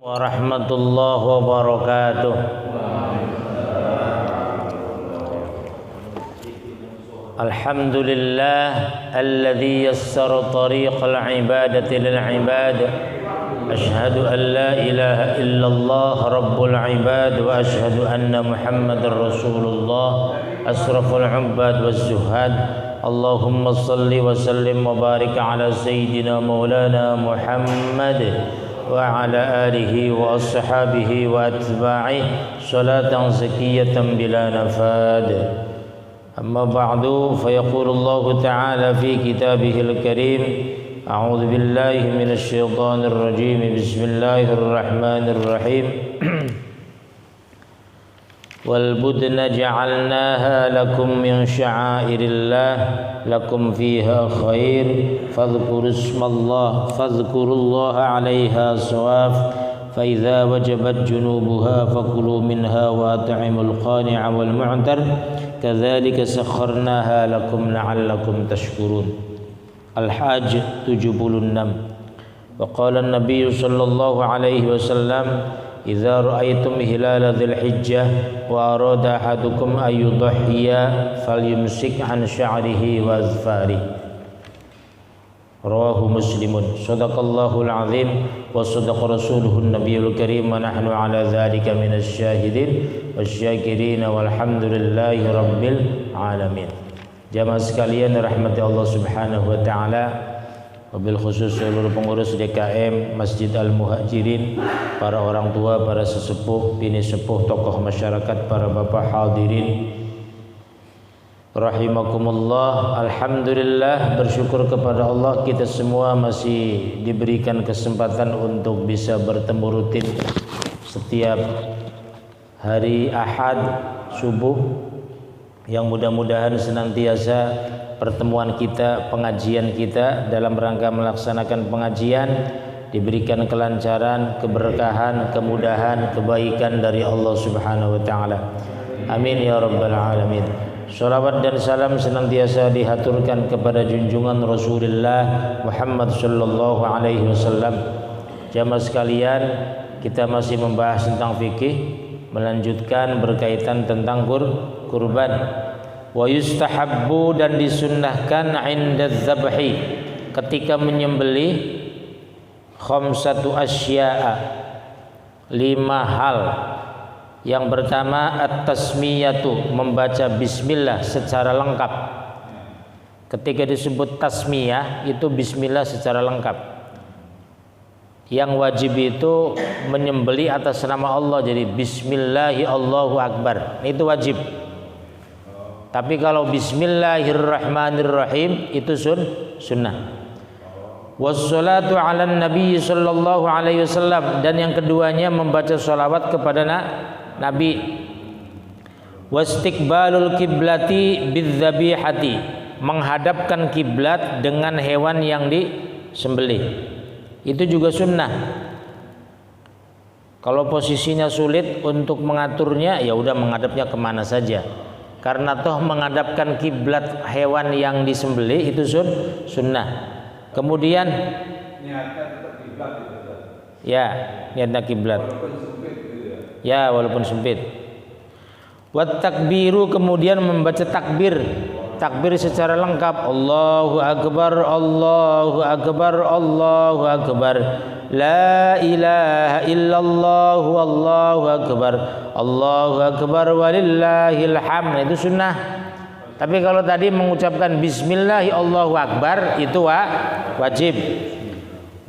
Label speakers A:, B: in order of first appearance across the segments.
A: Warahmatullahi wabarakatuh. Alhamdulillah alladzi yassara tariqal ibadati lil ibad. Ashhadu an la ilaha illallah rabbul ibad wa ashhadu anna Muhammadar Rasulullah asraful ubad was zuhad. Allahumma salli wa sallim wa barik ala sayyidina maulana Muhammad wa ala alihi wa ashabihi wa atba'ihi salatan zakiyatan bila nafad. Amma ba'du, fa yaqulu Allah ta'ala fi kitabihil karim, a'udzu billahi minasy syaithanir rajim, bismillahir rahim. Wal budna ja'alnaha lakum min sya'airillah lakum fiha khair fadhkurullaha 'alaiha shawaf fa idza wajabat junubuha fakulu minha wa at'imul qani'a wal mu'tar kadzalika sakharnaha lakum la'allakum tashkurun. Al-Hajj 76. Wa qala an-nabiy sallallahu alaihi wasallam, idza ra'aitum hilala dzil hijjah wa arada ahadukum ay yudhhiya falyumsik an sya'rihi wa azfari. Rawahu Muslimun. Shadaqallahul azim wa shadaqa rasuluhun nabiyul karim wa nahnu ala dzalika minasy syahidin wasyakirin walhamdulillahi rabbil alamin. Jamaah sekalian rahmati Allah Subhanahu wa taala, wabil khusus seluruh pengurus DKM Masjid Al-Muhajirin, para orang tua, para sesepuh, bini sepuh, tokoh masyarakat, para bapak hadirin rahimakumullah. Alhamdulillah, bersyukur kepada Allah kita semua masih diberikan kesempatan untuk bisa bertemu rutin setiap hari Ahad subuh, yang mudah-mudahan senantiasa pertemuan kita, pengajian kita dalam rangka melaksanakan pengajian diberikan kelancaran, keberkahan, kemudahan, kebaikan dari Allah Subhanahu wa taala. Amin ya rabbal alamin. Shalawat dan salam senantiasa dihaturkan kepada junjungan Rasulullah Muhammad sallallahu alaihi wasallam. Jamaah sekalian, kita masih membahas tentang fikih, melanjutkan berkaitan tentang kurban. Wa yustahabbu, dan disunnahkan inda dzabhi, ketika menyembelih, khamsatu asya'a, 5 hal. Yang pertama at-tasmiyatu, membaca bismillah secara lengkap. Ketika disebut tasmiyah itu bismillah secara lengkap. Yang wajib itu menyembelih atas nama Allah, jadi bismillahi Allahu akbar, itu wajib. Tapi kalau bismillahirrahmanirrahim itu sunnah. Wassalatu ala nabi sallallahu alaihi wasallam, dan yang keduanya membaca sholawat kepada Nabi. Wastiqbalul kiblati bidzabihati, menghadapkan kiblat dengan hewan yang disembelih, itu juga sunnah. Kalau posisinya sulit untuk mengaturnya, ya udah menghadapnya kemana saja. Karena toh menghadapkan kiblat hewan yang disembelih itu sunnah. Kemudian ya, niatnya kiblat. Ya, walaupun sempit. Wat takbiru, kemudian membaca takbir secara lengkap. Allahu akbar, Allahu akbar, Allahu akbar. La ilaha illallah, Allahu akbar, Allahu akbar walillahil hamd, itu sunnah. Tapi kalau tadi mengucapkan bismillahi Allahu akbar itu wajib.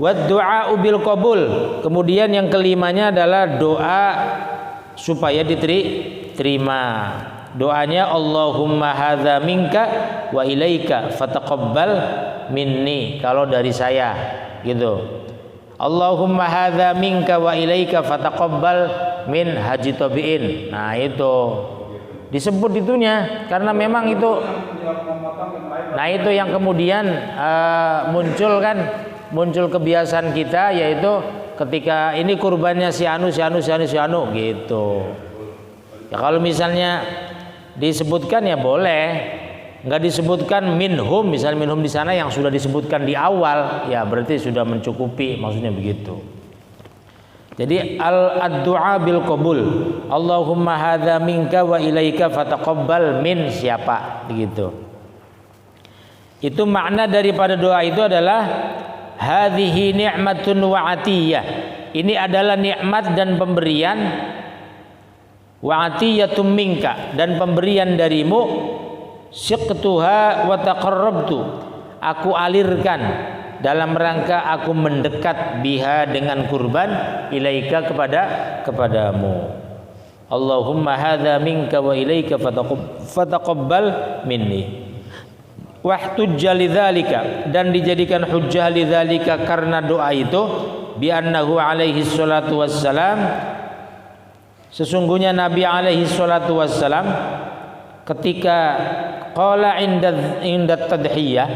A: Wad du'a bil qabul, kemudian yang kelimanya adalah doa supaya diterima. Doanya Allahumma hadza minka wa ilaika fataqabbal minni, kalau dari saya gitu. Allahumma hadza minka wa ilaika fataqabbal min haji tabiin. Nah, itu disebut itunya karena memang itu. Nah, itu yang kemudian muncul kebiasaan kita, yaitu ketika ini kurbannya si anu gitu. Ya kalau misalnya disebutkan ya boleh, nggak disebutkan minhum, misalnya minhum di sana yang sudah disebutkan di awal, ya berarti sudah mencukupi, maksudnya begitu. Jadi ad-du'a bil qabul. Allahumma hadza minka wa ilaika fataqabbal min siapa begitu. Itu makna daripada doa itu adalah hadhihi ni'matun wa atiyah. Ini adalah nikmat dan pemberian, wa atiyatum minka, dan pemberian darimu, siqtuha wa taqarrabtu, aku alirkan dalam rangka aku mendekat biha dengan kurban ilaika kepadamu. Allahumma hadza minka wa ilaika fataqabbal minni. Wahtujja lidzalika, dan dijadikan hujjah lidzalika karena doa itu, bi annahu alaihi salatu wassalam, sesungguhnya Nabi alaihi salatu wassalam ketika qala inda tadhiyah,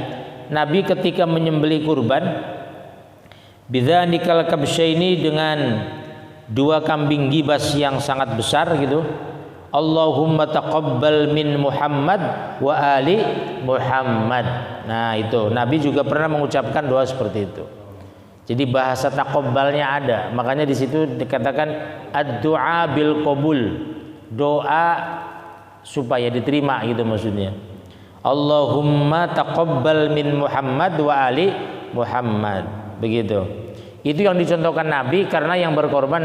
A: Nabi ketika menyembelih kurban, bidzanikal kabsyaini, dengan dua kambing gibas yang sangat besar gitu. Allahumma taqabbal min Muhammad wa ali Muhammad. Nah itu Nabi juga pernah mengucapkan doa seperti itu. Jadi bahasa taqabbalnya ada. Makanya di situ dikatakan ad-du'a bil qabul, doa supaya diterima gitu maksudnya. Allahumma taqabbal min Muhammad wa ali Muhammad. Begitu. Itu yang dicontohkan Nabi karena yang berkorban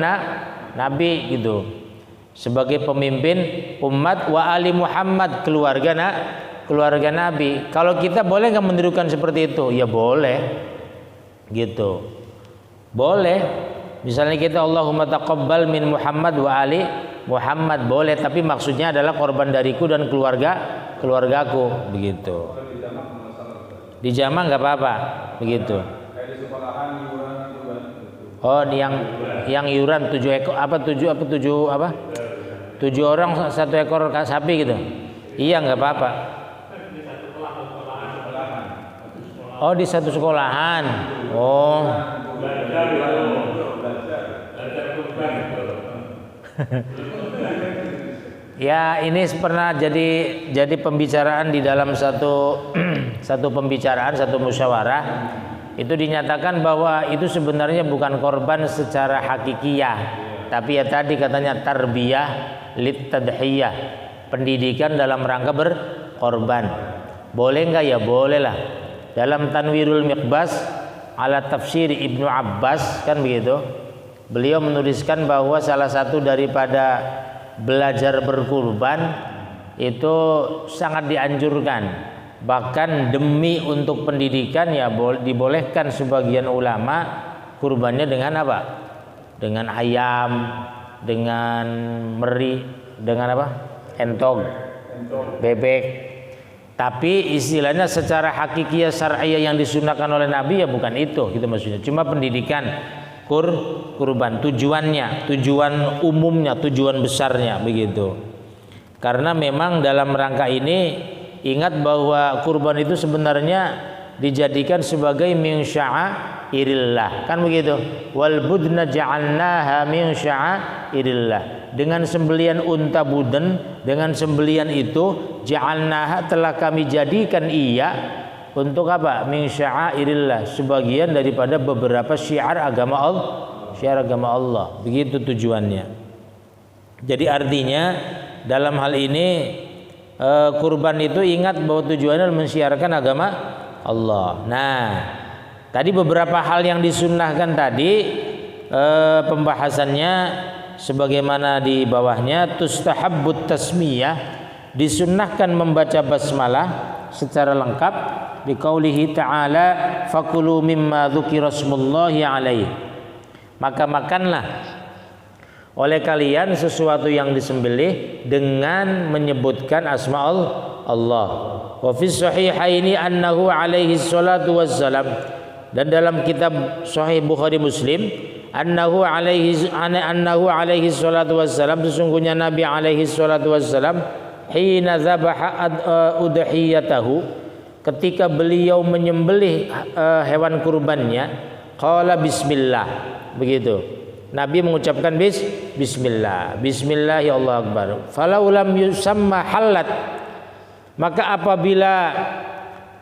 A: Nabi gitu. Sebagai pemimpin umat wa ali Muhammad, keluarga Nabi. Kalau kita boleh nggak menirukan seperti itu? Ya boleh, gitu. Boleh. Misalnya kita Allahumma taqabbal min Muhammad wa ali Muhammad, boleh. Tapi maksudnya adalah korban dariku dan keluargaku, begitu. Di jamaah nggak apa-apa, begitu. Oh, yang iuran 7 ekor apa 7 orang 1 ekor sapi gitu. Iya nggak apa-apa. Oh, di satu sekolahan. Oh. Ya, ini pernah jadi pembicaraan di dalam satu pembicaraan, satu musyawarah. Itu dinyatakan bahwa itu sebenarnya bukan korban secara hakikiyah, tapi ya tadi katanya tarbiyah lit tadhiyah, pendidikan dalam rangka berkorban. Boleh enggak? Ya boleh lah. Dalam Tanwirul Miqbas ala tafsir Ibnu Abbas kan begitu, beliau menuliskan bahwa salah satu daripada belajar berkurban itu sangat dianjurkan. Bahkan demi untuk pendidikan ya dibolehkan sebagian ulama kurbannya dengan apa? Dengan ayam, dengan meri, dengan apa? Entog, bebek. Tapi istilahnya secara hakikiyah syar'iyah yang disunahkan oleh Nabi ya bukan itu, gitu maksudnya. Cuma pendidikan kurban, tujuan umumnya, tujuan besarnya begitu. Karena memang dalam rangka ini ingat bahwa kurban itu sebenarnya dijadikan sebagai min sya'airillah, kan begitu. Wal budna ja'alnaha min sya'airillah. Dengan sembelian unta buden, dengan sembelian itu ja'alnaha telah kami jadikan ia untuk apa? Min sya'airillah, sebagian daripada beberapa syiar agama Allah. Begitu tujuannya. Jadi artinya dalam hal ini kurban itu ingat bahwa tujuannya mensiarkan agama Allah. Nah, tadi beberapa hal yang disunnahkan tadi pembahasannya sebagaimana di bawahnya. Tustahabbut tasmiyah, disunnahkan membaca basmalah secara lengkap. Biqaulihi ta'ala fakulu mimma dzukira smullahi alaihi, maka makanlah oleh kalian sesuatu yang disembelih dengan menyebutkan asma Allah. Wa fi sahihaini annahu alaihi salatu wassalam, dan dalam kitab Sahih Bukhari Muslim annahu alaihi salatu wassalam, sesungguhnya Nabi alaihi salatu wassalam hina dzabaha udhiyatahu, ketika beliau menyembelih hewan kurbannya, qala bismillah, begitu. Nabi mengucapkan bismillah, bismillah ya Allah akbar. Falau lam yusamma halat, maka apabila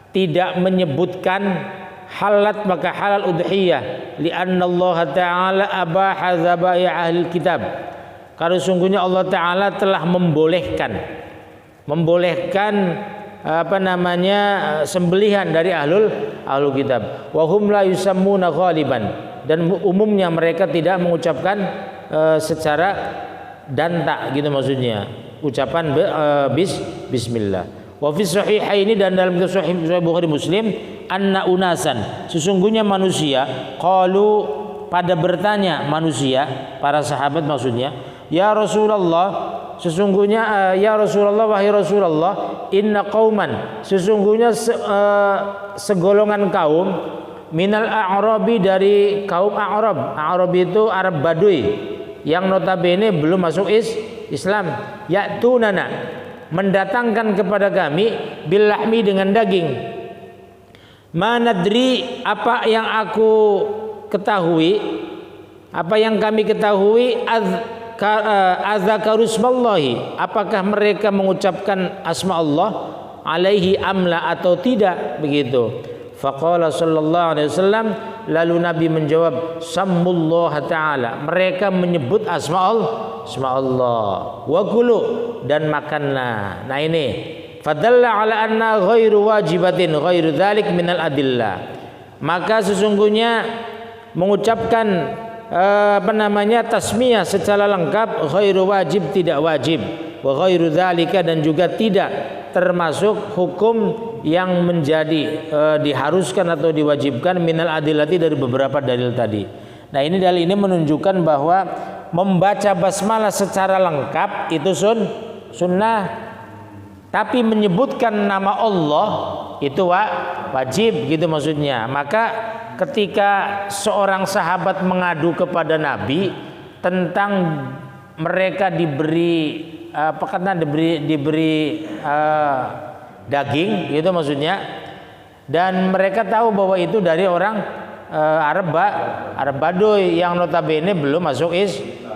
A: tidak menyebutkan halat maka halal udhiyah li'anna Allah Ta'ala abaha dzabai ahli kitab, karena sungguhnya Allah Ta'ala telah membolehkan sembelihan dari ahlul kitab. Wa hum la yusammuna ghaliban, dan umumnya mereka tidak mengucapkan secara dantak gitu, maksudnya ucapan bismillah. Wa fi sahihaini, dan dalam sahih Bukhari Muslim, anna unasan, sesungguhnya manusia, qalu pada bertanya manusia, para sahabat maksudnya, ya Rasulullah, sesungguhnya ya Rasulullah, wahai Rasulullah, inna qauman, sesungguhnya segolongan kaum, minal a'rabi, dari kaum A'rab. A'rab itu Arab Baduy yang notabene belum masuk Islam. Ya'tunana, mendatangkan kepada kami, bilahmi, dengan daging. Manadri, apa yang aku ketahui, apa yang kami ketahui, azzakarusmallahi, apakah mereka mengucapkan asma Allah alaihi amla atau tidak, begitu. Faqala sallallahu alaihi wasallam, lalu Nabi menjawab, sammullah ta'ala, mereka menyebut asma Allah, wa kulu, dan makanlah. Nah ini fadalla ala anna ghairu wajibatin ghairu dzalik minal adillah, maka sesungguhnya mengucapkan tasmiyah secara lengkap, ghairu wajib, tidak wajib, wa ghairu dzalika, dan juga tidak termasuk hukum yang menjadi diharuskan atau diwajibkan, minal adillati, dari beberapa dalil tadi. Nah ini dalil ini menunjukkan bahwa membaca basmalah secara lengkap itu sunnah, tapi menyebutkan nama Allah itu wajib gitu maksudnya. Maka ketika seorang sahabat mengadu kepada Nabi tentang mereka diberi daging gitu maksudnya, dan mereka tahu bahwa itu dari orang Arab Baduy yang notabene belum masuk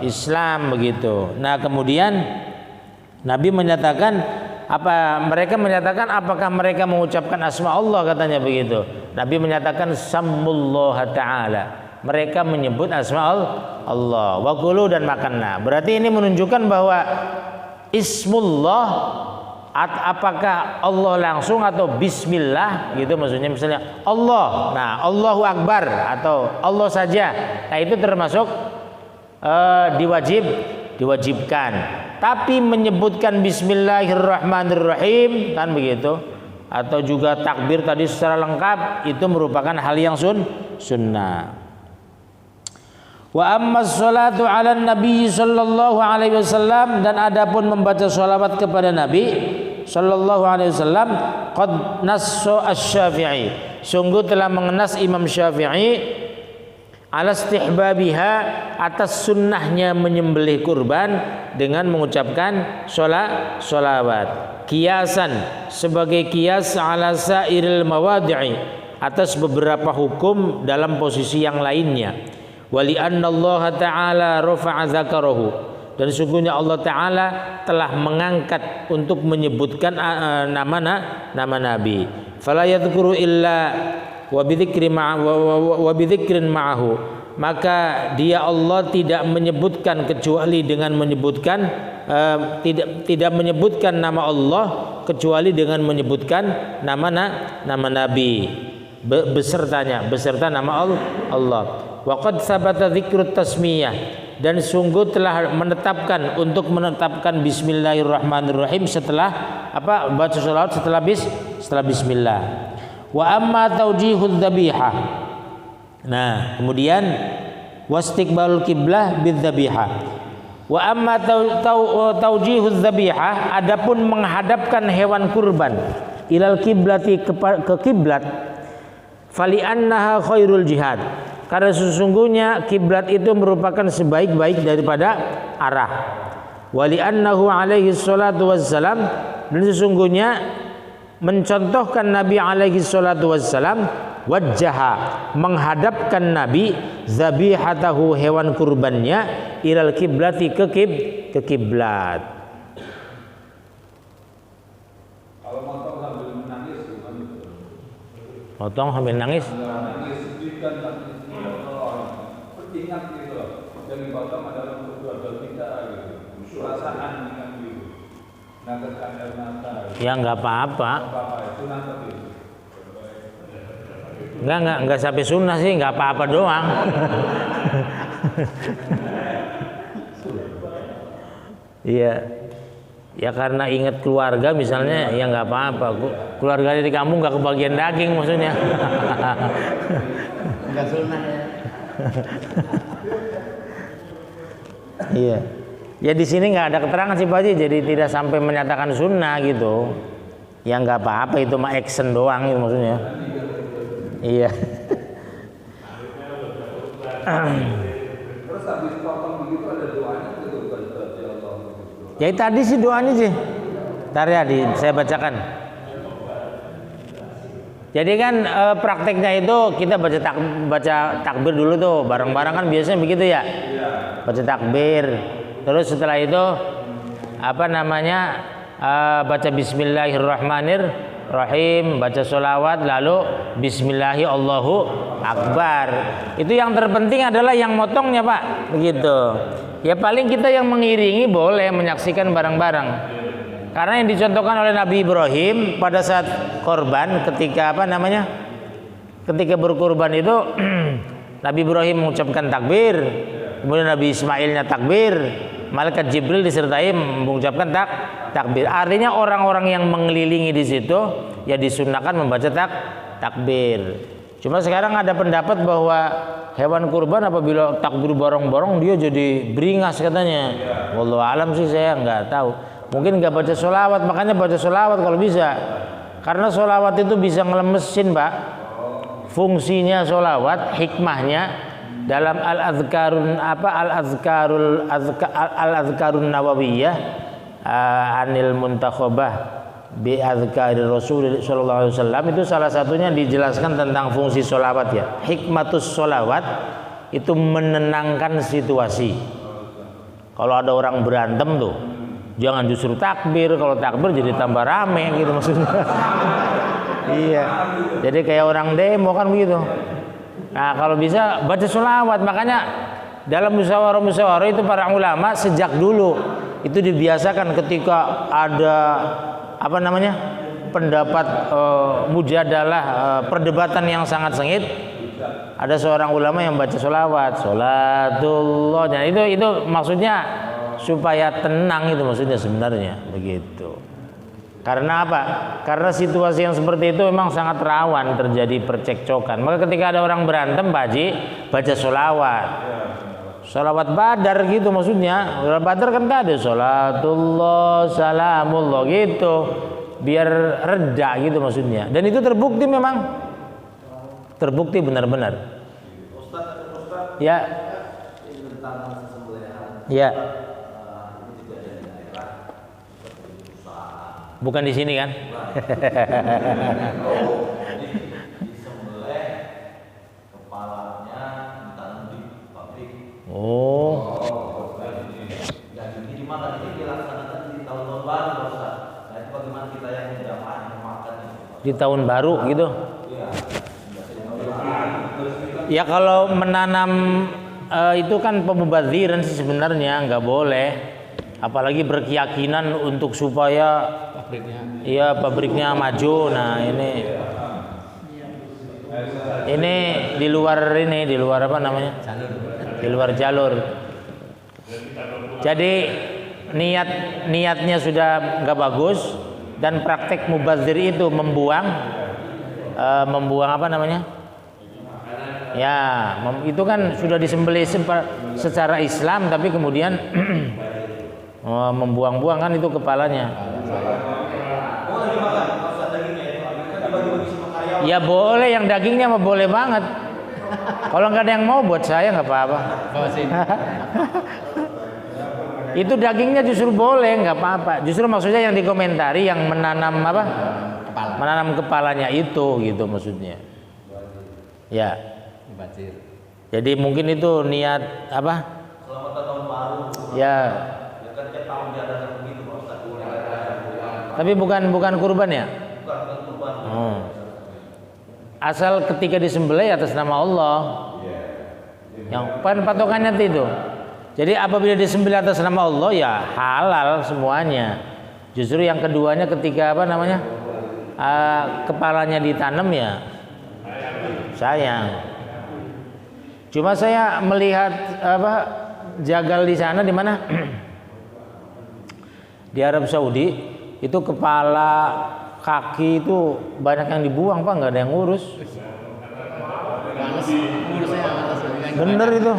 A: Islam begitu. Nah kemudian Nabi menyatakan, mereka menyatakan apakah mereka mengucapkan asma Allah, katanya begitu. Nabi menyatakan sammullah ta'ala, mereka menyebut asma Allah, wa kulu, dan makanlah. Berarti ini menunjukkan bahwa ismullah, apakah Allah langsung atau bismillah gitu maksudnya, misalnya Allah, nah Allahu Akbar atau Allah saja, nah itu termasuk diwajibkan. Tapi menyebutkan bismillahirrahmanirrahim kan begitu, atau juga takbir tadi secara lengkap, itu merupakan hal yang sunnah. Wa amma sholatu ala nabi sallallahu alaihi wasallam, dan adapun membaca sholawat kepada Nabi sallallahu alaihi wasallam, qad nasso asy-Syafi'i, sungguh telah mengenas Imam Syafi'i, ala istihbabiha, atas sunnahnya menyembelih kurban dengan mengucapkan sholawat, kiasan, sebagai kias ala sairil mawadi'i, atas beberapa hukum dalam posisi yang lainnya. Wali anna Allah Ta'ala rafa'a dzakarahu, dan sungguhnya Allah Ta'ala telah mengangkat untuk menyebutkan nama Nabi. Fala yadhkuru illa wa bidzikrin ma'ahu, maka dia Allah tidak menyebutkan kecuali dengan menyebutkan tidak menyebutkan nama Allah kecuali dengan menyebutkan nama Nabi beserta nama Allah. Wa qad sabata dzikrut tasmiyah, dan sungguh telah menetapkan bismillahirrahmanirrahim setelah baca sholawat setelah bismillah. Wa amma taujihudz dzabihah, nah kemudian wastiqbalul qiblah bidzabihah. Wa amma taujihudz dzabihah, adapun menghadapkan hewan kurban ilal kiblati, ke kiblat, fali annaha khairul jihad, karena sesungguhnya kiblat itu merupakan sebaik-baik daripada arah. Wali annahu alaihi salatu wassalam, dan sesungguhnya mencontohkan Nabi alaihi salatu wassalam, wajjaha, menghadapkan Nabi, zabihatahu, hewan kurbannya, ilal kiblati, ke kiblat. Potong sambil nangis.
B: Nangis sedih kan, nangis ingat gitu loh. Yang dipotong adalah untuk keluarga kita gitu. Perasaan ingat gitu. Nangkeskan air mata.
A: Ya nggak apa-apa.
B: Itu nangkep gitu.
A: Enggak sampai sunnah sih, nggak apa-apa doang. Iya. Ya karena ingat keluarga misalnya, ya nggak apa-apa. Keluarga di kamu nggak kebagian daging maksudnya.
C: Enggak sunnah ya.
A: Iya. Ya di sini nggak ada keterangan sih Pak Haji, jadi tidak sampai menyatakan sunnah gitu. Ya nggak apa-apa, itu mah action doang gitu maksudnya. Iya.
B: Terus habis potong begitu ada doanya gitu kan ya Allah.
A: Ya tadi sih doanya sih. Ntar ya saya bacakan. Jadi kan prakteknya itu kita baca takbir dulu tuh, bareng-bareng kan biasanya begitu ya. Baca takbir. Terus setelah itu baca bismillahirrahmanirrahim, baca sholawat, lalu bismillahi Allahu akbar. Itu yang terpenting adalah yang motongnya Pak, begitu. Ya paling kita yang mengiringi boleh menyaksikan bareng-bareng. Karena yang dicontohkan oleh Nabi Ibrahim pada saat korban, ketika ketika berkorban itu Nabi Ibrahim mengucapkan takbir, kemudian Nabi Ismailnya takbir, malaikat Jibril disertai mengucapkan takbir. Artinya orang-orang yang mengelilingi di situ ya disunahkan membaca takbir. Cuma sekarang ada pendapat bahwa hewan kurban apabila takbir bareng-bareng dia jadi beringas katanya. Wallahu alam sih saya nggak tahu. Mungkin nggak baca sholawat, makanya baca sholawat kalau bisa. Karena sholawat itu bisa ngelemesin Pak. Fungsinya sholawat, hikmahnya dalam al-azkarun nawawiyah anil muntakhobah bi azkari Rasul sallallahu alaihi wasallam, itu salah satunya dijelaskan tentang fungsi sholawat ya. Hikmatus sholawat itu menenangkan situasi. Kalau ada orang berantem tuh, jangan justru takbir, kalau takbir jadi tambah rame gitu maksudnya. Iya. Jadi kayak orang demo kan begitu. Nah, kalau bisa baca sholawat, makanya dalam musyawarah itu para ulama sejak dulu itu dibiasakan ketika ada pendapat mujadalah, perdebatan yang sangat sengit, ada seorang ulama yang baca sholawat, sholatullah. Dan itu maksudnya supaya tenang, itu maksudnya sebenarnya begitu. Karena apa? Karena situasi yang seperti itu memang sangat rawan terjadi percekcokan. Maka ketika ada orang berantem, Pak Haji, baca sholawat. Sholawat badar gitu maksudnya. Sholawat badar kan tadi sholatullah, salamullah gitu. Biar reda gitu maksudnya. Dan itu terbukti memang. Terbukti benar-benar. Ya. Ya. Bukan di sini kan?
C: Disembelih kepalanya ditanam di pabrik.
A: Oh.
C: Dan ini dimana ini dilaksanakan di tahun baru Ustaz. Nah itu bagaimana kita yang jamaah makan
A: Di tahun baru gitu? Ya kalau menanam itu kan pemubadziran sih sebenarnya, nggak boleh. Apalagi berkeyakinan untuk supaya pabriknya maju. Nah ini di luar apa namanya? Di luar jalur. Jadi niatnya sudah nggak bagus, dan praktek mubazir itu membuang apa namanya? Ya, itu kan sudah disembelih secara Islam, tapi kemudian membuang-buang kan itu kepalanya. Ya boleh, yang dagingnya mah boleh banget. Kalau nggak ada yang mau buat saya nggak apa-apa. Itu dagingnya justru boleh, nggak apa-apa. Justru maksudnya yang dikomentari yang menanam apa? Menanam kepalanya itu gitu maksudnya. Ya. Jadi mungkin itu niat apa?
C: Selamat tahun baru.
A: Ya. Tapi bukan kurban ya?
C: Bukan kurban.
A: Oh. asal ketika disembelih atas nama Allah. Yang patokannya itu. Jadi apabila disembelih atas nama Allah ya halal semuanya. Justru yang keduanya ketika apa namanya kepalanya ditanam ya sayang. Cuma saya melihat apa jagal di sana di mana di Arab Saudi itu kepala kaki itu banyak yang dibuang Pak, nggak ada yang ngurus. Bener itu.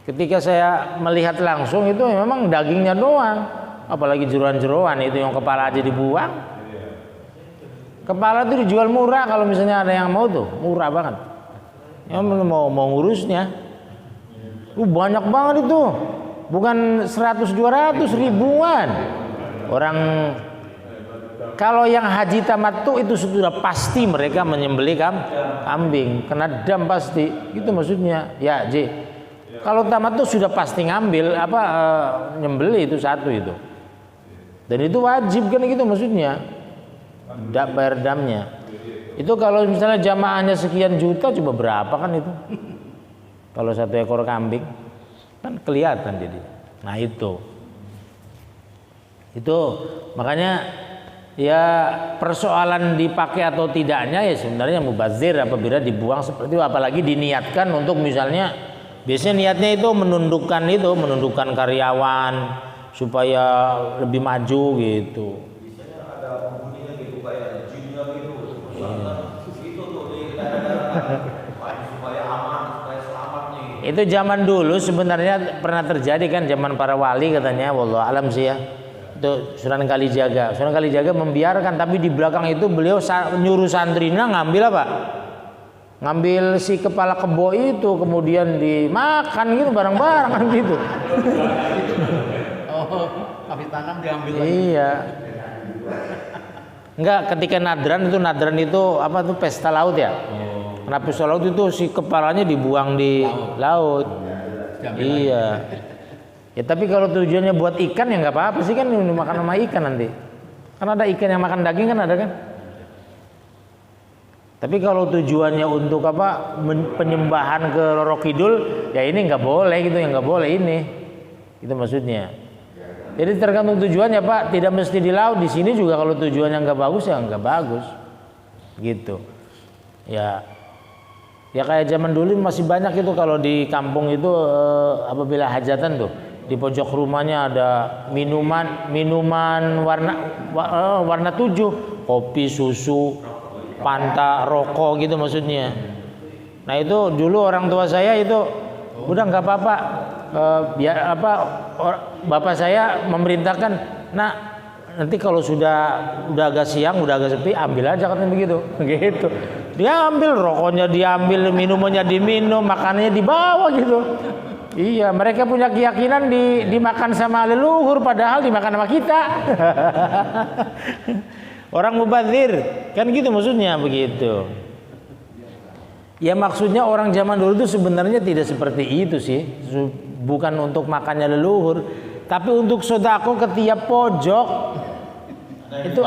A: Ketika saya melihat langsung itu memang dagingnya doang, apalagi jeroan-jeroan itu yang kepala aja dibuang. Kepala itu dijual murah kalau misalnya ada yang mau tuh, murah banget. Yang mau ngurusnya, banyak banget itu, bukan 100-200 ribuan. Orang kalau yang haji tamattu itu sudah pasti mereka menyembelih kambing, kena dam pasti, gitu maksudnya. Ya, J. Kalau tamattu sudah pasti ngambil nyembelih itu satu itu. Dan itu wajib kan gitu maksudnya. Bayar damnya. Itu kalau misalnya jamaahnya sekian juta coba berapa kan itu? Kalau satu ekor kambing kan kelihatan jadi. Nah itu makanya ya persoalan dipakai atau tidaknya ya sebenarnya mubazir apabila dibuang seperti itu, apalagi diniatkan untuk misalnya biasanya niatnya itu menundukkan karyawan supaya lebih maju gitu.
C: Biasanya ada penghuninya gitu kayak jinnya gitu. Itu tuh supaya aman, supaya selamat nih.
A: Itu zaman dulu sebenarnya pernah terjadi kan zaman para wali katanya, wallahu alam sih ya. Itu Sunan Kalijaga. Sunan Kalijaga membiarkan tapi di belakang itu beliau nyuruh santrinya ngambil apa? Ngambil si kepala kebo itu kemudian dimakan gitu bareng-bareng kan gitu.
D: Oh, habis tanam diambil lagi.
A: Iya. Enggak, ketika nadran itu apa tuh pesta laut ya? Kenapa pesta laut itu si kepalanya dibuang di laut. Iya. Ya tapi kalau tujuannya buat ikan ya nggak apa-apa sih kan dimakan sama ikan nanti. Kan ada ikan yang makan daging kan ada kan? Tapi kalau tujuannya untuk apa penyembahan ke Roro Kidul ya ini nggak boleh gitu, yang nggak boleh ini. Itu maksudnya. Jadi tergantung tujuannya Pak, tidak mesti di laut, di sini juga kalau tujuannya nggak bagus ya nggak bagus. Gitu. Ya kayak zaman dulu masih banyak itu kalau di kampung itu apabila hajatan tuh di pojok rumahnya ada minuman warna 7, kopi, susu, Fanta, rokok gitu maksudnya. Nah itu dulu orang tua saya itu udah nggak apa-apa, bapak saya memerintahkan, nak nanti kalau sudah agak siang, udah agak sepi, ambil aja katanya begitu, gitu. Dia ambil rokoknya, diambil minumannya diminum, makanannya dibawa gitu. Iya, mereka punya keyakinan dimakan sama leluhur, padahal dimakan sama kita. Orang mubazir, kan gitu maksudnya begitu. Ya maksudnya orang zaman dulu itu sebenarnya tidak seperti itu sih. Bukan untuk makannya leluhur, tapi untuk sodako ke tiap pojok. Itu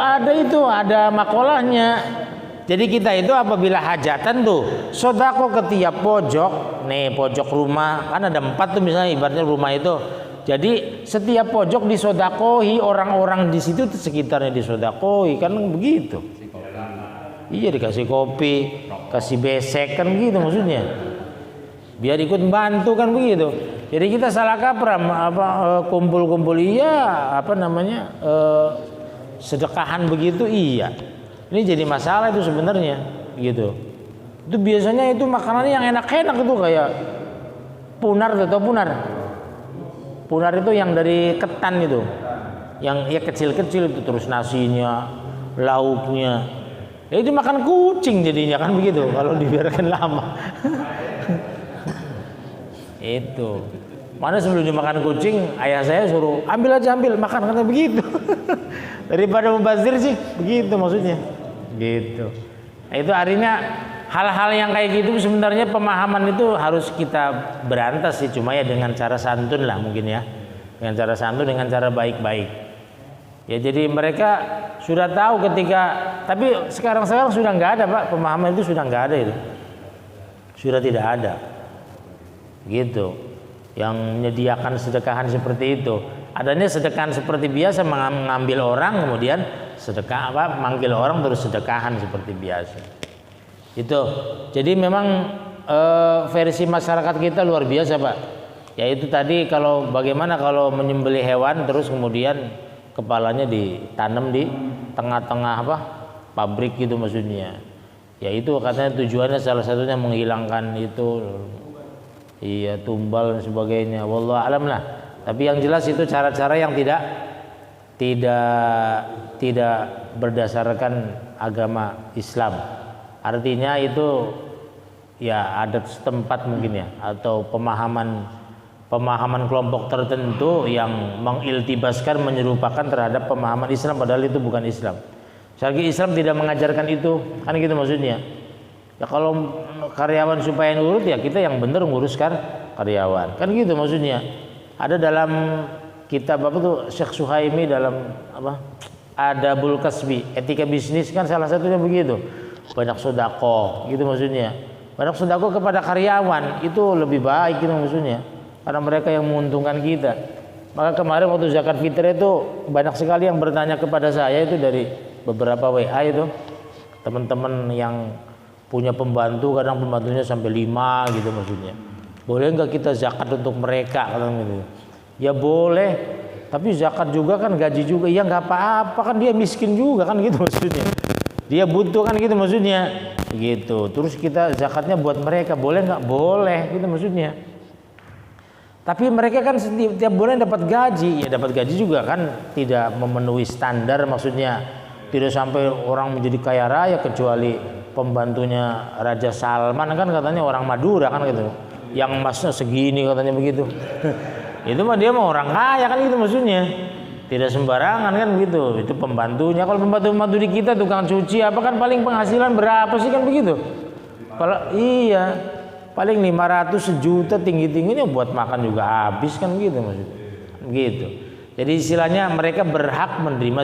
A: ada makolahnya. Jadi kita itu apabila hajatan tuh sodako ke tiap pojok. Nih pojok rumah, kan ada 4 tuh misalnya ibaratnya rumah itu. Jadi setiap pojok disodakohi, orang-orang di situ sekitarnya disodakohi, kan begitu. Iya dikasih kopi, kasih besek kan begitu maksudnya. Biar ikut bantu kan begitu. Jadi kita salah kaprah kumpul-kumpul sedekahan begitu iya. Ini jadi masalah itu sebenarnya gitu. Itu biasanya itu makanannya yang enak-enak itu kayak punar atau punar. Punar itu yang dari ketan itu, yang ya kecil-kecil itu, terus nasinya, lauknya, ya itu makan kucing jadinya kan begitu kalau dibiarkan lama. Itu mana sebelum dimakan kucing, ayah saya suruh ambil makan karena begitu. Daripada mubazir sih begitu maksudnya, gitu. Nah, itu artinya hal-hal yang kayak gitu sebenarnya pemahaman itu harus kita berantas sih, cuma ya dengan cara santun lah mungkin ya, dengan cara santun, dengan cara baik-baik. Ya jadi mereka sudah tahu ketika, tapi sekarang sudah nggak ada Pak, pemahaman itu sudah nggak ada itu, sudah tidak ada, gitu. Yang menyediakan sedekahan seperti itu, adanya sedekahan seperti biasa mengambil orang kemudian sedekah manggil orang terus sedekahan seperti biasa. Itu. Jadi memang versi masyarakat kita luar biasa Pak. Yaitu tadi kalau bagaimana kalau menyembelih hewan terus kemudian kepalanya ditanam di tengah-tengah pabrik gitu maksudnya. Ya itu katanya tujuannya salah satunya menghilangkan itu tumbal dan sebagainya. Wallahu alam lah. Tapi yang jelas itu cara-cara yang tidak berdasarkan agama Islam. Artinya itu ya adat setempat mungkin ya, atau pemahaman kelompok tertentu yang mengiltibaskan menyerupakan terhadap pemahaman Islam padahal itu bukan Islam. Selagi Islam tidak mengajarkan itu, kan gitu maksudnya. Ya kalau karyawan supaya nurut ya kita yang benar nguruskan karyawan. Kan gitu maksudnya. Ada dalam kitab apa tuh Syekh Suhaimi dalam Adabul Kasbi, etika bisnis kan salah satunya begitu. Banyak sedekah gitu maksudnya. Banyak sedekah kepada karyawan itu lebih baik gitu maksudnya. Karena mereka yang menguntungkan kita. Maka kemarin waktu zakat fitrah itu banyak sekali yang bertanya kepada saya itu dari beberapa WA itu, teman-teman yang punya pembantu, kadang pembantunya sampai 5 gitu maksudnya. Boleh nggak kita zakat untuk mereka gitu. Ya boleh, tapi zakat juga kan gaji juga. Ya nggak apa-apa kan dia miskin juga kan gitu maksudnya. Dia butuh kan gitu maksudnya. Gitu. Terus kita zakatnya buat mereka, boleh nggak? Boleh gitu maksudnya. Tapi mereka kan setiap bulan dapat gaji, ya dapat gaji juga kan tidak memenuhi standar maksudnya. Tidak sampai orang menjadi kaya raya kecuali pembantunya Raja Salman kan katanya orang Madura kan gitu. Yang emasnya segini katanya begitu. Itu mah dia mah orang kaya kan gitu maksudnya. Tidak sembarangan kan gitu. Itu pembantunya. Kalau pembantu di kita tukang cuci apa kan paling penghasilan berapa sih kan begitu? Kalau iya paling 500 sejuta tinggi-tingginya buat makan juga habis kan gitu maksudnya. Gitu. Jadi istilahnya mereka berhak menerima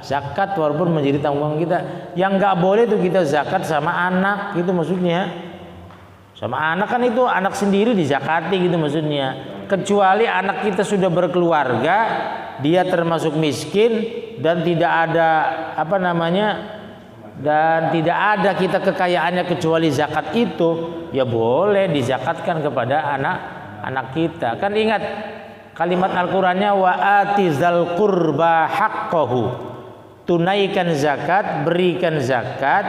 A: zakat walaupun menjadi tanggungan kita. Yang nggak boleh itu kita zakat sama anak gitu maksudnya. Sama anak kan itu anak sendiri dizakati gitu maksudnya. Kecuali anak kita sudah berkeluarga, dia termasuk miskin dan tidak ada dan tidak ada kita kekayaannya kecuali zakat itu, ya boleh dizakatkan kepada anak kita. Kan ingat kalimat Al-Qur'annya wa atizal qurba haqqahu. Tunaikan zakat, berikan zakat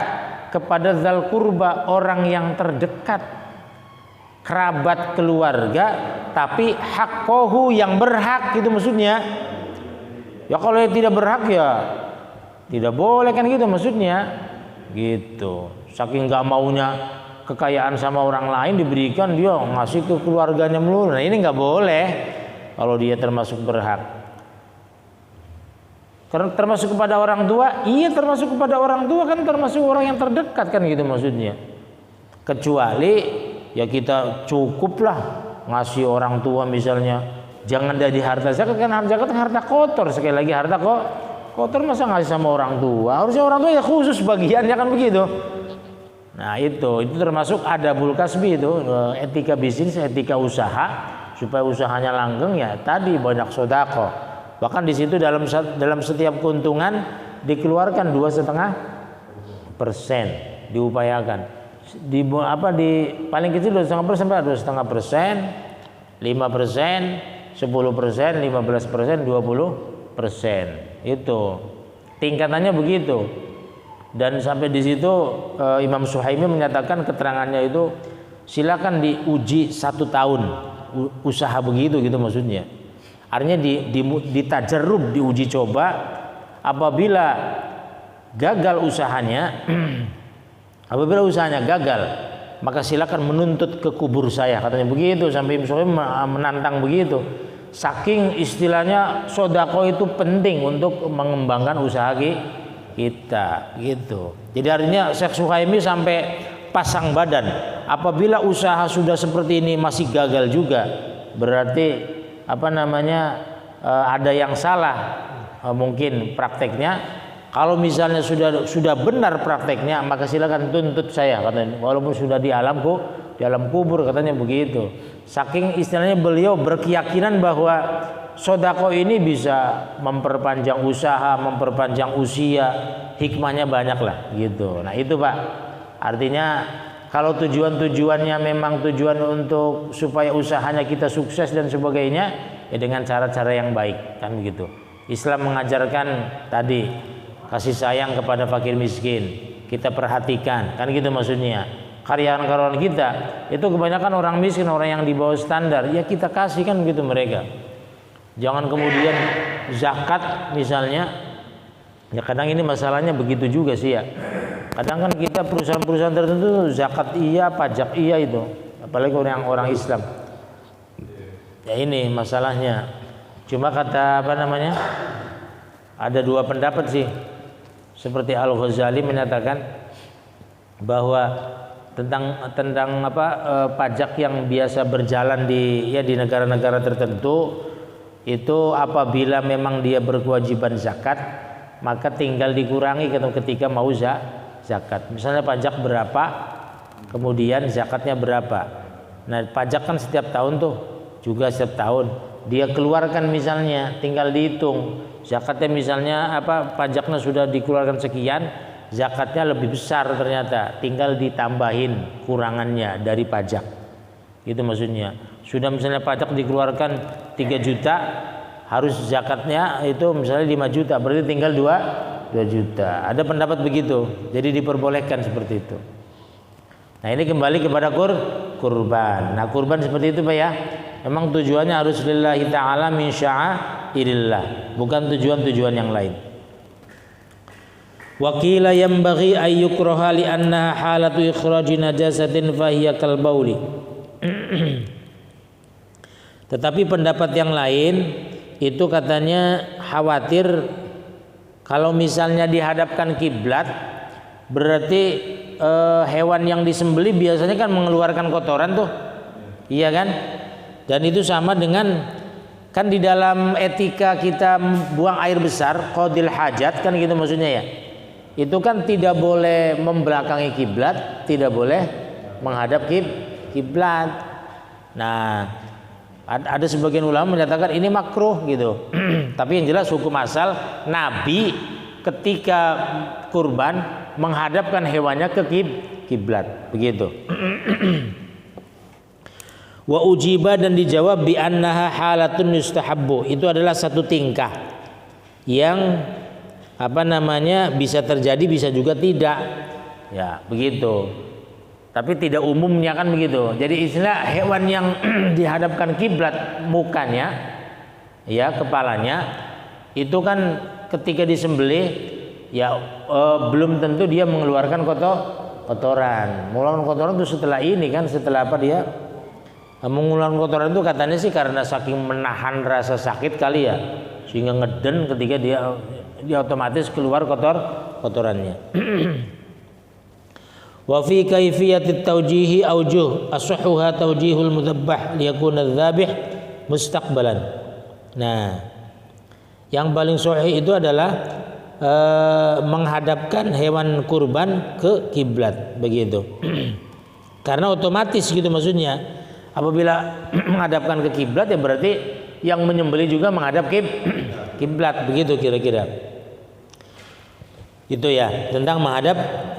A: kepada zal qurba, orang yang terdekat, kerabat keluarga, tapi haqqahu yang berhak gitu maksudnya. Ya kalau yang tidak berhak ya tidak boleh kan gitu maksudnya. Gitu. Saking nggak maunya kekayaan sama orang lain diberikan, dia ngasih ke keluarganya melulu. Nah ini nggak boleh kalau dia termasuk berhak. Karena termasuk kepada orang tua, iya termasuk kepada orang tua kan termasuk orang yang terdekat kan gitu maksudnya. Kecuali ya kita cukuplah ngasih orang tua misalnya, jangan dari harta zakat kan harta kotor, sekali lagi harta kotor masa ngasih sama orang tua. Harusnya orang tua ya khusus bagiannya kan begitu. Nah itu termasuk adabul kasbi itu, etika bisnis, etika usaha supaya usahanya langgeng ya tadi banyak sedekah. Bahkan di situ dalam setiap keuntungan dikeluarkan 2,5% diupayakan. Di paling kecil 2,5% sampai 2,5%, 5%, 10%, 15%, 20%. Itu tingkatannya begitu. Dan sampai di situ Imam Suhaimi menyatakan keterangannya itu silakan diuji 1 tahun usaha begitu gitu maksudnya. Artinya ditajarrub, diuji coba. Apabila gagal usahanya, gagal, maka silakan menuntut ke kubur saya, katanya begitu. Sampai Imam Suhaimi menantang begitu. Saking istilahnya sodako itu penting untuk mengembangkan usaha kita, gitu. Jadi artinya Syekh Suhaimi sampai pasang badan. Apabila usaha sudah seperti ini masih gagal juga, berarti ada yang salah. mungkin prakteknya. Kalau misalnya sudah benar prakteknya, maka silakan tuntut saya, katanya. Walaupun sudah di alam kubur, katanya begitu. Saking istilahnya beliau berkeyakinan bahwa sodako ini bisa memperpanjang usaha, memperpanjang usia, hikmahnya banyak lah gitu. Nah itu Pak, artinya kalau tujuannya memang tujuan untuk supaya usahanya kita sukses dan sebagainya, ya dengan cara-cara yang baik, kan begitu. Islam mengajarkan tadi kasih sayang kepada fakir miskin, kita perhatikan, kan gitu maksudnya. Karyawan-karyawan kita itu kebanyakan orang miskin, orang yang di bawah standar, ya kita kasih kan begitu mereka. Jangan kemudian zakat misalnya, ya kadang ini masalahnya begitu juga sih ya. Kadang kan kita perusahaan-perusahaan tertentu zakat iya, pajak iya itu, apalagi orang Islam. Ya ini masalahnya. Cuma kata apa namanya? Ada dua pendapat sih. Seperti Al-Ghazali menyatakan bahwa tentang pajak yang biasa berjalan di negara-negara tertentu itu apabila memang dia berkewajiban zakat, maka tinggal dikurangi ketika mau zakat. Misalnya pajak berapa, kemudian zakatnya berapa. Nah, pajak kan setiap tahun tuh, juga setiap tahun dia keluarkan misalnya, tinggal dihitung. Zakatnya misalnya pajaknya sudah dikeluarkan sekian, zakatnya lebih besar ternyata, tinggal ditambahin kurangannya dari pajak. Itu maksudnya. Sudah misalnya pajak dikeluarkan 3 juta, harus zakatnya itu misalnya 5 juta, berarti tinggal 2 juta. Ada pendapat begitu. Jadi diperbolehkan seperti itu. Nah, ini kembali kepada kurban. Nah, kurban seperti itu Pak ya. Memang tujuannya harus lillahi ta'ala min sya'airillah, bukan tujuan-tujuan yang lain. Wa qila yanbaghi ay yukraha li annaha halatu ikhraji najasatin fa hiya kal bauli. Tetapi pendapat yang lain itu katanya khawatir kalau misalnya dihadapkan kiblat, berarti hewan yang disembelih biasanya kan mengeluarkan kotoran tuh. Iya kan? Dan itu sama dengan kan di dalam etika kita buang air besar, qadil hajat kan gitu maksudnya ya. Itu kan tidak boleh membelakangi kiblat, tidak boleh menghadap kiblat. Nah, ada sebagian ulama menyatakan ini makruh gitu. Tapi yang jelas hukum asal Nabi ketika kurban menghadapkan hewannya ke kiblat, begitu. Wa ujiba, dan dijawab bi annaha halatun yustahabbu, itu adalah satu tingkah yang bisa terjadi bisa juga tidak. Ya, begitu. Tapi tidak umumnya kan begitu. Jadi istilah hewan yang dihadapkan kiblat mukanya, ya kepalanya, itu kan ketika disembelih ya belum tentu dia mengeluarkan kotoran. Mengeluarkan kotoran itu setelah ini kan, setelah dia mengeluarkan kotoran itu katanya sih karena saking menahan rasa sakit kali ya, sehingga ngeden ketika dia otomatis keluar kotorannya. Wa fi kaifiyatit tawjihi aujuh asahhuha tawjihul mudzabbah liyakuna dzabih mustaqbalan. Nah, yang paling sahih itu adalah menghadapkan hewan kurban ke kiblat begitu. Karena otomatis gitu maksudnya. Apabila menghadapkan ke kiblat ya berarti yang menyembelih juga menghadap kiblat, begitu kira-kira. Itu ya tentang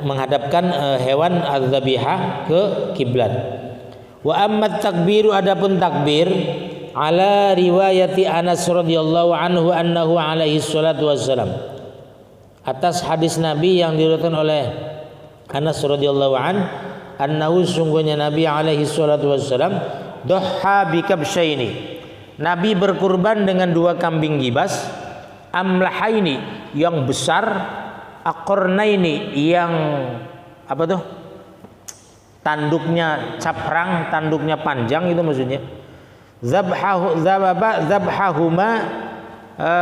A: menghadapkan hewan adzabihah ke kiblat. Wa ammat takbiru, adapun takbir ala riwayati Anas radhiyallahu anhu annahu alaihi salatu wassalam, atas hadis Nabi yang diriwayatkan oleh Anas radhiyallahu anhu, annahu sungguhnya Nabi alaihi salatu wassalam doha bikabsyaini, Nabi berkurban dengan 2 kambing gibas, amlahaini yang besar, aqornaini yang tanduknya caprang, tanduknya panjang itu maksudnya. Zabhahuma,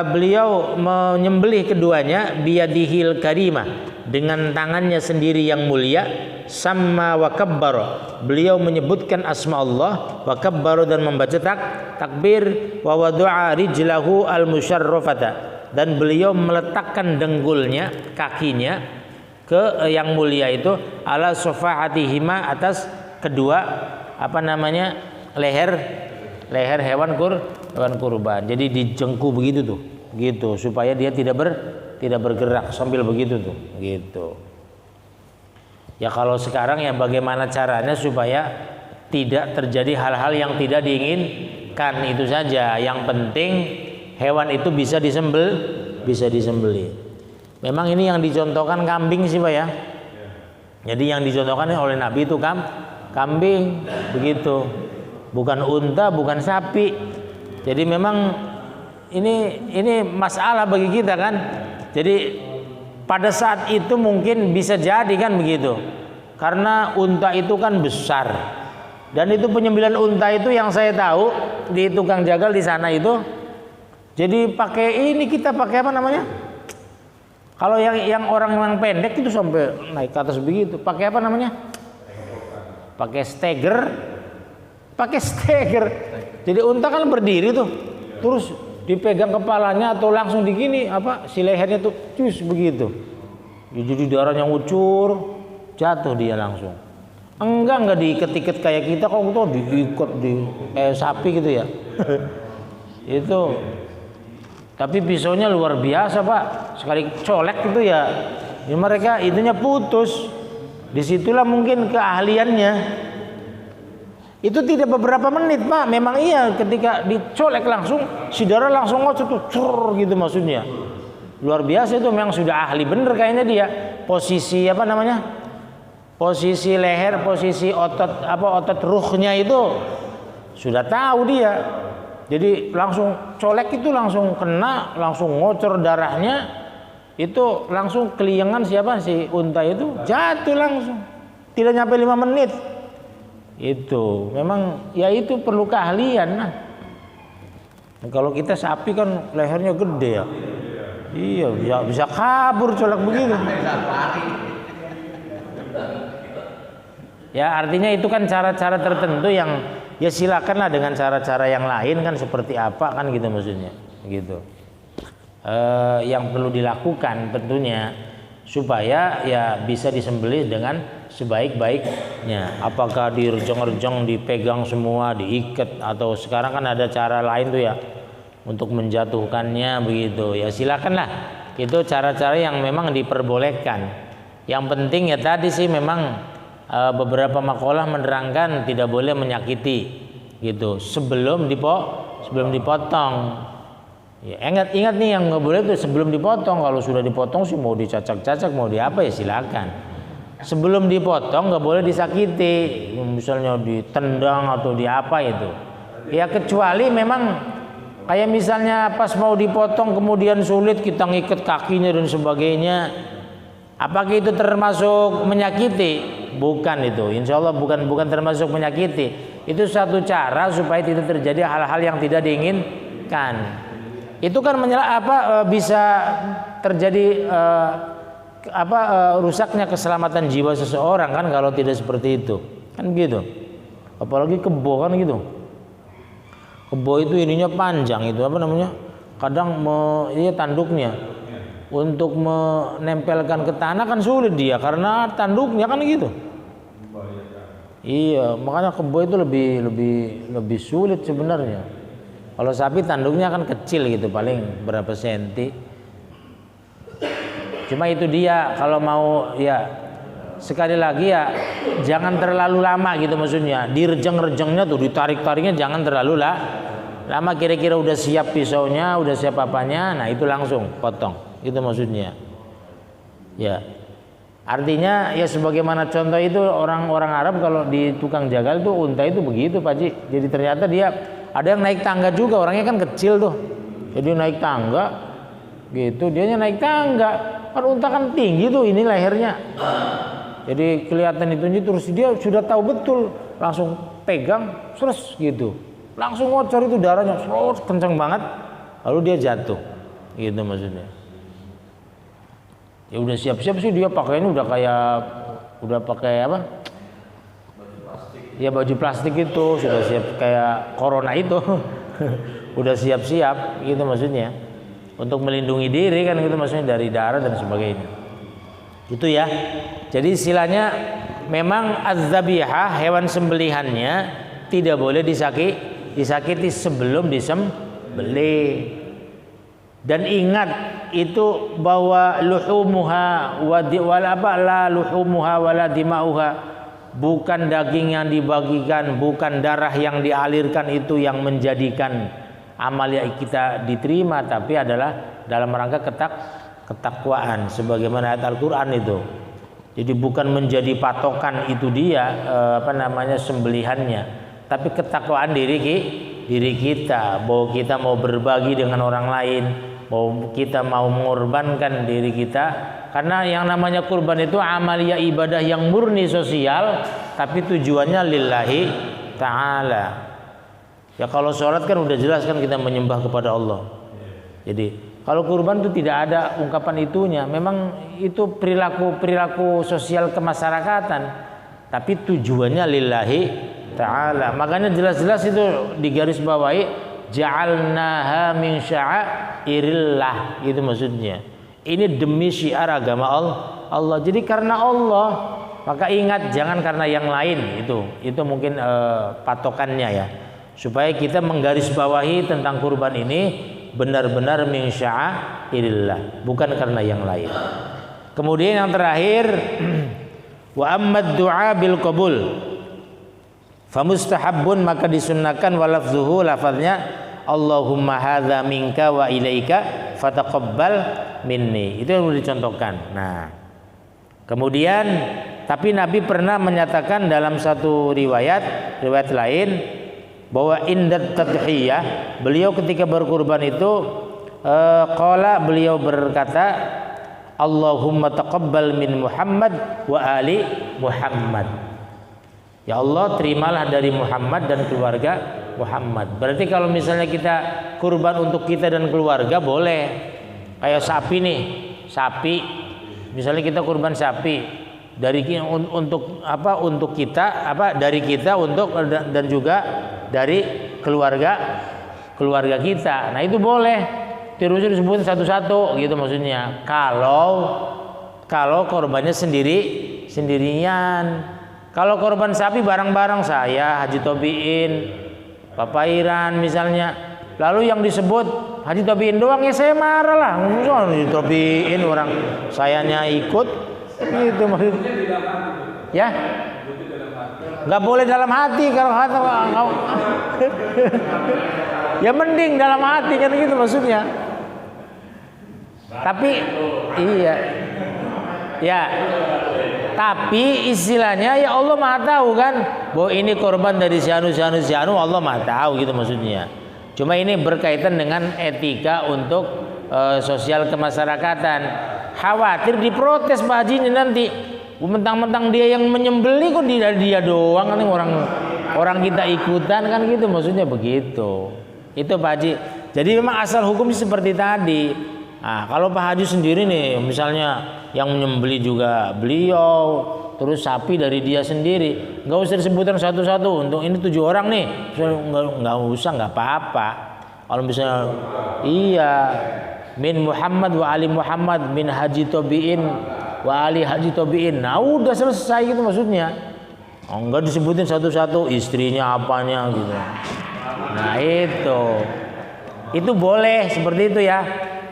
A: beliau menyembelih keduanya biyadihil karimah, dengan tangannya sendiri yang mulia. Sama wa kabbara, beliau menyebutkan asma Allah, wa kabbara, dan membaca takbir, wa wadu'a rijlahu al-musyarrafata, dan beliau meletakkan denggulnya, kakinya ke yang mulia itu ala sofahatihima, atas kedua leher hewan kurban. Jadi dijengku begitu tuh, gitu supaya dia tidak bergerak sambil begitu tuh, gitu. Ya kalau sekarang ya bagaimana caranya supaya tidak terjadi hal-hal yang tidak diinginkan, itu saja. Yang penting hewan itu bisa disembelih. Memang ini yang dicontohkan kambing sih Pak ya. Jadi yang dicontohkan oleh Nabi itu kambing begitu. Bukan unta, bukan sapi. Jadi memang ini masalah bagi kita kan. Jadi pada saat itu mungkin bisa jadi kan begitu. Karena unta itu kan besar. Dan itu penyembelihan unta itu yang saya tahu di tukang jagal di sana itu. Jadi kita pakai apa namanya? Kalau yang orang yang pendek itu sampai naik ke atas begitu. Pakai apa namanya? Pakai steger. Jadi unta kan berdiri tuh. Terus dipegang kepalanya atau langsung si lehernya tuh cus begitu. Jadi darahnya ngucur, jatuh dia langsung. Enggak diikat-ikat kayak kita, kok tuh diikat kayak sapi gitu ya. Itu. Tapi pisaunya luar biasa Pak. Sekali colek gitu ya, mereka itunya putus. Disitulah mungkin keahliannya. Itu tidak beberapa menit Pak. Memang iya, ketika dicolek langsung si darah langsung ngocor tuh cur gitu maksudnya. Luar biasa itu, memang sudah ahli bener kayaknya dia. Posisi posisi leher, posisi otot ruhnya itu sudah tahu dia. Jadi langsung colek itu langsung kena, langsung ngocor darahnya. Itu langsung keliengan si unta itu jatuh langsung. Tidak nyampe 5 menit. Itu memang ya itu perlu keahlian. Nah, kalau kita sapi kan lehernya gede ya. Iya, bisa kabur colek begitu. Ya artinya itu kan cara-cara tertentu yang ya silakanlah dengan cara-cara yang lain kan seperti apa kan gitu maksudnya. Gitu. Yang perlu dilakukan tentunya supaya ya bisa disembelih dengan sebaik-baiknya. Apakah direjong-rejong, dipegang semua, diikat, atau sekarang kan ada cara lain tuh ya untuk menjatuhkannya begitu. Ya silakanlah. Itu cara-cara yang memang diperbolehkan. Yang penting ya tadi sih memang beberapa makalah menerangkan tidak boleh menyakiti gitu sebelum dipotong. Ya, ingat nih yang nggak boleh itu sebelum dipotong. Kalau sudah dipotong sih mau dicacak-cacak mau diapa ya silakan. Sebelum dipotong nggak boleh disakiti, misalnya ditendang atau diapa itu. Ya kecuali memang kayak misalnya pas mau dipotong kemudian sulit kita ngikat kakinya dan sebagainya. Apakah itu termasuk menyakiti? Bukan itu. Insya Allah bukan termasuk menyakiti. Itu satu cara supaya tidak terjadi hal-hal yang tidak diinginkan. Itu kan bisa terjadi rusaknya keselamatan jiwa seseorang kan kalau tidak seperti itu kan gitu. Apalagi kebo kan gitu. Kebo itu ininya panjang itu kadang tanduknya untuk menempelkan ke tanah kan sulit dia karena tanduknya kan gitu. Iya, makanya kebo itu lebih sulit sebenarnya. Kalau sapi tanduknya kan kecil gitu, paling berapa senti. Cuma itu dia kalau mau ya sekali lagi ya jangan terlalu lama gitu maksudnya. Direjeng-rejengnya tuh ditarik-tariknya jangan terlalu lama, kira-kira udah siap pisaunya, udah siap apanya, nah itu langsung potong. Itu maksudnya. Ya. Artinya ya sebagaimana contoh itu orang-orang Arab kalau di tukang jagal tuh unta itu begitu Pak Ji. Jadi ternyata dia ada yang naik tangga juga, orangnya kan kecil tuh. Jadi naik tangga gitu, dianya naik tangga. Kan unta kan tinggi tuh ini lehernya. Jadi kelihatan itu terus dia sudah tahu betul, langsung pegang, terus gitu. Langsung ngocor itu darahnya, kencang banget. Lalu dia jatuh. Gitu maksudnya. Ya udah siap-siap sih dia pakainya udah pakai apa? Ya baju plastik itu sudah siap kayak corona itu. Udah siap-siap gitu maksudnya. untuk melindungi diri kan gitu maksudnya dari darah dan sebagainya. Itu ya. Jadi istilahnya memang az-zabihah, hewan sembelihannya tidak boleh disakiti sebelum disembelih. Dan ingat itu bahwa luhumuha la luhumuha wala dima'uha, bukan daging yang dibagikan, bukan darah yang dialirkan itu yang menjadikan amalia kita diterima, tapi adalah dalam rangka ketakwaan sebagaimana ayat Al-Qur'an itu. Jadi bukan menjadi patokan itu dia sembelihannya, tapi ketakwaan diri kita, bahwa kita mau berbagi dengan orang lain, bahwa kita mau mengorbankan diri kita, karena yang namanya kurban itu amalia ibadah yang murni sosial, tapi tujuannya lillahi ta'ala. Ya kalau sholat kan udah jelas kan kita menyembah kepada Allah. Jadi kalau kurban itu tidak ada ungkapan itunya, memang itu perilaku sosial kemasyarakatan, tapi tujuannya lillahi ta'ala. Makanya jelas-jelas itu digarisbawahi, ja'alnaha min sya'airillah, gitu maksudnya. Ini demi syiar agama Allah. Jadi karena Allah, maka ingat jangan karena yang lain. Itu mungkin patokannya ya, supaya kita menggarisbawahi tentang kurban ini benar-benar min sya'airillah, bukan karena yang lain. Kemudian yang terakhir, wa ammad du'a bil qabul famustahabbun, maka disunnahkan walafzuhu, lafaznya Allahumma hadza minka wa ilaika fataqabbal minni. Itu yang dicontohkan. Nah, kemudian tapi Nabi pernah menyatakan dalam satu riwayat lain bahwa indat tadhiyah, beliau ketika berkurban itu qala, beliau berkata Allahumma taqabbal min Muhammad wa ali Muhammad. Ya Allah, terimalah dari Muhammad dan keluarga Muhammad. Berarti kalau misalnya kita kurban untuk kita dan keluarga boleh. Kayak sapi nih, sapi. Misalnya kita kurban sapi dari untuk kita, dari kita untuk dan juga dari keluarga kita. Nah, itu boleh. Terus disebutin satu-satu gitu maksudnya. Kalau korbannya sendirian. Kalau korban sapi bareng-bareng, saya, Haji Tobiin, Bapak Iran misalnya, lalu yang disebut Haji Tobiin doang, ya saya marah lah. Haji Tobiin orang sayanya ikut gitu maksudnya. Ya, nggak boleh dalam hati kalau kata ya mending dalam hati kan gitu maksudnya. Tapi iya, ya. Tapi istilahnya ya Allah Maha tahu kan, bahwa ini korban dari si anu Allah Maha tahu gitu maksudnya. Cuma ini berkaitan dengan etika untuk sosial kemasyarakatan. Khawatir diprotes Pak Haji ini nanti, mentang-mentang dia yang menyembelih kok dia doang kan, orang kita ikutan kan gitu maksudnya begitu. Itu Pak Haji. Jadi memang asal hukumnya seperti tadi. Nah, kalau Pak Haji sendiri nih misalnya yang menyembelih juga beliau, terus sapi dari dia sendiri, nggak usah disebutkan satu-satu. Untuk ini 7 orang nih, nggak usah, nggak apa-apa. Kalau misalnya iya min Muhammad wa ali Muhammad, min Haji Tobiin wa ali Haji Tobiin, nah udah selesai gitu maksudnya. Nggak disebutin satu-satu istrinya apanya gitu. Nah itu boleh seperti itu ya.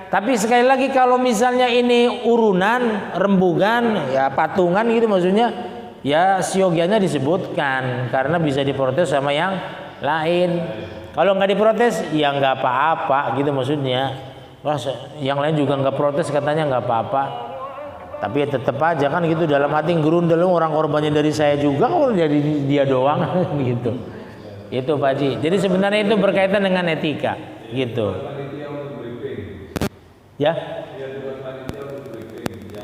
A: Tapi sekali lagi kalau misalnya ini urunan, rembugan, ya patungan gitu maksudnya, ya siogianya disebutkan karena bisa diprotes sama yang lain. Kalau nggak diprotes, ya nggak apa-apa gitu maksudnya. Wah, yang lain juga nggak protes katanya nggak apa-apa. Tapi ya tetap aja kan gitu dalam hati gerundel, orang korbannya dari saya juga, kok jadi dia doang gitu. Itu Pak Haji. Jadi sebenarnya itu berkaitan dengan etika gitu. Ya.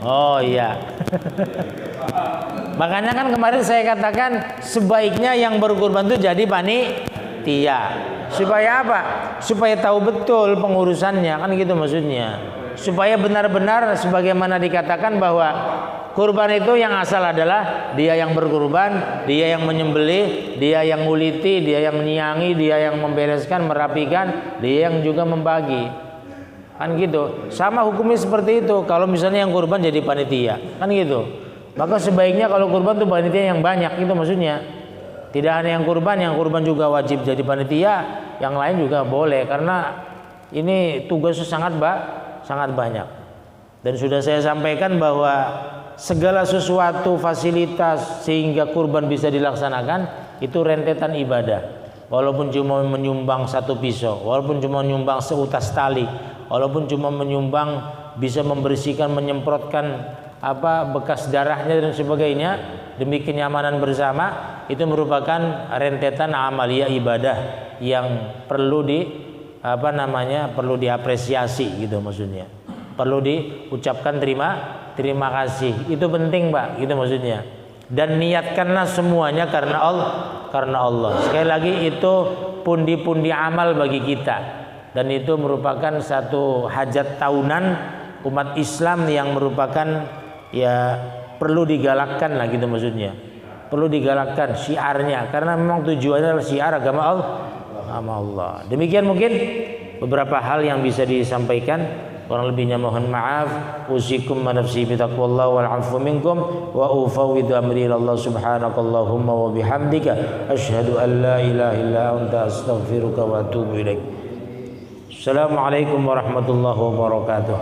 A: Oh iya. Makanya kan kemarin saya katakan sebaiknya yang berkurban itu jadi panitia. Supaya apa? Supaya tahu betul pengurusannya kan gitu maksudnya. Supaya benar-benar sebagaimana dikatakan bahwa kurban itu yang asal adalah dia yang berkurban, dia yang menyembelih, dia yang nguliti, dia yang menyiangi, dia yang membereskan, merapikan, dia yang juga membagi. Kan gitu. Sama hukumnya seperti itu. Kalau misalnya yang kurban jadi panitia, kan gitu. Maka sebaiknya kalau kurban tuh panitia yang banyak, itu maksudnya. Tidak hanya yang kurban juga wajib jadi panitia, yang lain juga boleh karena ini tugasnya sangat banyak. Dan sudah saya sampaikan bahwa segala sesuatu fasilitas sehingga kurban bisa dilaksanakan itu rentetan ibadah. Walaupun cuma menyumbang satu pisau, walaupun cuma menyumbang seutas tali, walaupun cuma menyumbang bisa membersihkan, menyemprotkan bekas darahnya dan sebagainya demi kenyamanan bersama, itu merupakan rentetan amalia ibadah yang perlu perlu diapresiasi gitu maksudnya. Perlu diucapkan terima kasih. Itu penting, Pak, gitu maksudnya. Dan niatkanlah semuanya karena Allah. Sekali lagi itu pundi-pundi amal bagi kita. Dan itu merupakan satu hajat tahunan umat Islam yang merupakan perlu digalakkan lah gitu maksudnya. Perlu digalakkan syiarnya karena memang tujuannya adalah syiar agama Allah. Demikian mungkin beberapa hal yang bisa disampaikan. Kurang lebihnya mohon maaf. Usikum wa nafsi bi taqwallah wal 'afwu minkum wa ufawwidu amri ila Allah subhanakallahumma wa bihamdika asyhadu an la ilaha illa anta astaghfiruka wa atubu ilaik. Assalamualaikum warahmatullahi wabarakatuh.